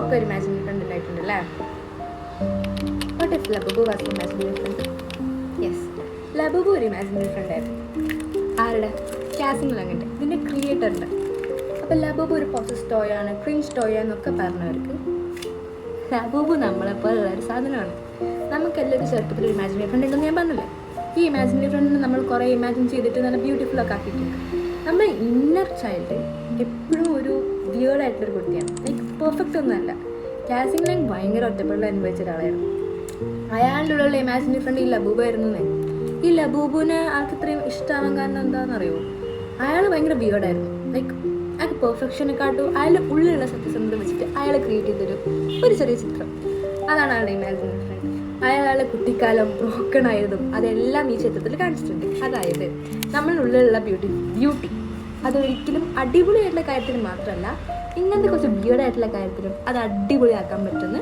ഒക്കെ ഒരു imaginary friend ഉണ്ടായിട്ടുണ്ട് അല്ലേ? What if Labubu was imaginary friend? Yes, Labubu ഒരു ഇമാജിനറി ഫ്രണ്ട് ആയിരുന്നു. ആരുടെ? കാസിം ലങ്ങിൻ്റെ, ഇതിൻ്റെ ക്രിയേറ്ററിൻ്റെ. അപ്പോൾ ലബൂബു ഒരു പോസസ് ടോയാണ്, ക്രിഞ്ച് ടോയാന്നൊക്കെ പറഞ്ഞവർക്ക് ലബൂബു നമ്മളെപ്പോലുള്ള ഒരു സാധനമാണ്. നമുക്കെല്ലാവരും ചെറുപ്പത്തിൽ ഒരു ഇമാജിനറി ഫ്രണ്ട് ഉണ്ടെന്ന് ഞാൻ പറഞ്ഞില്ലേ? ഈ ഇമാജിനറി ഫ്രണ്ടിന് നമ്മൾ കുറേ ഇമാജിൻ ചെയ്തിട്ട് നല്ല ബ്യൂട്ടിഫുള്ളൊക്കെ ആക്കിയിട്ടുണ്ട്. നമ്മുടെ ഇന്നർ ചൈൽഡ് എപ്പോഴും ഒരു വിയേർഡായിട്ടുള്ളൊരു കുട്ടിയാണ്, ലൈക്ക് പെർഫെക്റ്റ് ഒന്നുമല്ല. കാസിം ലങ് ഭയങ്കര ഒറ്റപ്പെടൽ അനുഭവിച്ച ഒരാളായിരുന്നു. അയാളുടെ ഉള്ള ഇമാജിനറി ഫ്രണ്ട് ഈ ലബൂബായിരുന്നു എന്നേ. ഈ ലബൂബുവിനെ ആൾക്ക് ഇത്രയും ഇഷ്ടമാവാൻ കാരണം എന്താണെന്നറിയോ? അയാൾ ഭയങ്കര വിയേർഡായിരുന്നു. ലൈക്ക് അയാൾക്ക് പെർഫെക്ഷനെക്കാട്ടും അയാളുടെ ഉള്ളിലുള്ള സത്യസന്ധത വെച്ചിട്ട് അയാൾ ക്രിയേറ്റ് ചെയ്തൊരു ഒരു ചെറിയ ചിത്രം, അതാണ് അയാളുടെ ഇമാജിനറി ഫ്രണ്ട്. അയാളുടെ കുട്ടിക്കാലം ബ്രോക്കൺ ആയതും അതെല്ലാം ഈ ചിത്രത്തിൽ കാണിച്ചിട്ടുണ്ട്. അതായത് നമ്മളുള്ളിലുള്ള ബ്യൂട്ടി അതൊരിക്കലും അടിപൊളിയായിട്ടുള്ള കാര്യത്തിന് മാത്രമല്ല, ഇങ്ങനത്തെ കുറച്ച് വിയേർഡായിട്ടുള്ള കാര്യത്തിലും അത് അടിപൊളിയാക്കാൻ പറ്റുമെന്ന്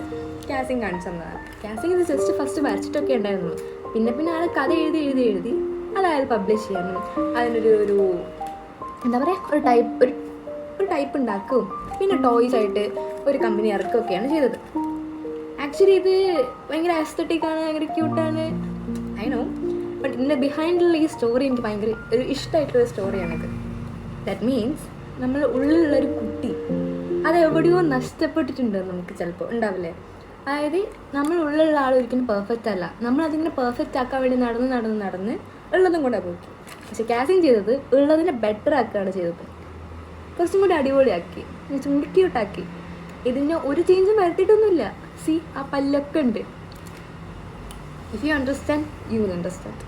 കാസിം കാണിച്ചു തന്നതാണ്. കാസിം ഇത് ജസ്റ്റ് ഫസ്റ്റ് വരച്ചിട്ടൊക്കെ ഉണ്ടായിരുന്നുള്ളൂ. പിന്നെ അയാൾ കഥ എഴുതി അത് അയാൾ പബ്ലിഷ് ചെയ്യാനും അതിനൊരു എന്താ പറയുക ഒരു ടൈപ്പ് ഉണ്ടാക്കും, പിന്നെ ടോയ്സ് ആയിട്ട് ഒരു കമ്പനി ഇറക്കുകയൊക്കെയാണ് ചെയ്തത്. ആക്ച്വലി ഇത് ഭയങ്കര ആസ്തറ്റിക്കാണ്, ഭയങ്കര ക്യൂട്ടാണ്, ഐ നോ. ബട്ട് ഇതിൻ്റെ ബിഹൈൻഡിലുള്ള ഈ സ്റ്റോറി എനിക്ക് ഭയങ്കര ഒരു ഇഷ്ടമായിട്ടുള്ള സ്റ്റോറിയാണിത്. ദാറ്റ് മീൻസ് നമ്മൾ ഉള്ളിലുള്ളൊരു കുട്ടി അത് എവിടെയോ നഷ്ടപ്പെട്ടിട്ടുണ്ട് നമുക്ക് ചിലപ്പോൾ ഉണ്ടാവില്ലേ? അതായത് നമ്മൾ ഉള്ളിലുള്ള ആൾ ഒരിക്കലും പെർഫെക്റ്റ് അല്ല, നമ്മളതിങ്ങനെ പെർഫെക്റ്റ് ആക്കാൻ വേണ്ടി നടന്ന് ഉള്ളതും കൂടെ പോയി. പക്ഷെ കാസിം ചെയ്തത് ഉള്ളതിനെ ബെറ്റർ ആക്കുകയാണ് ചെയ്തത്, കുറച്ചും കൂടി അടിപൊളിയാക്കി, ക്യൂട്ടാക്കി. ഇതിന് ഒരു ചേഞ്ചും വരുത്തിയിട്ടൊന്നുമില്ല. സി, ആ പല്ലൊക്കെ ഉണ്ട്. If you understand, you will understand.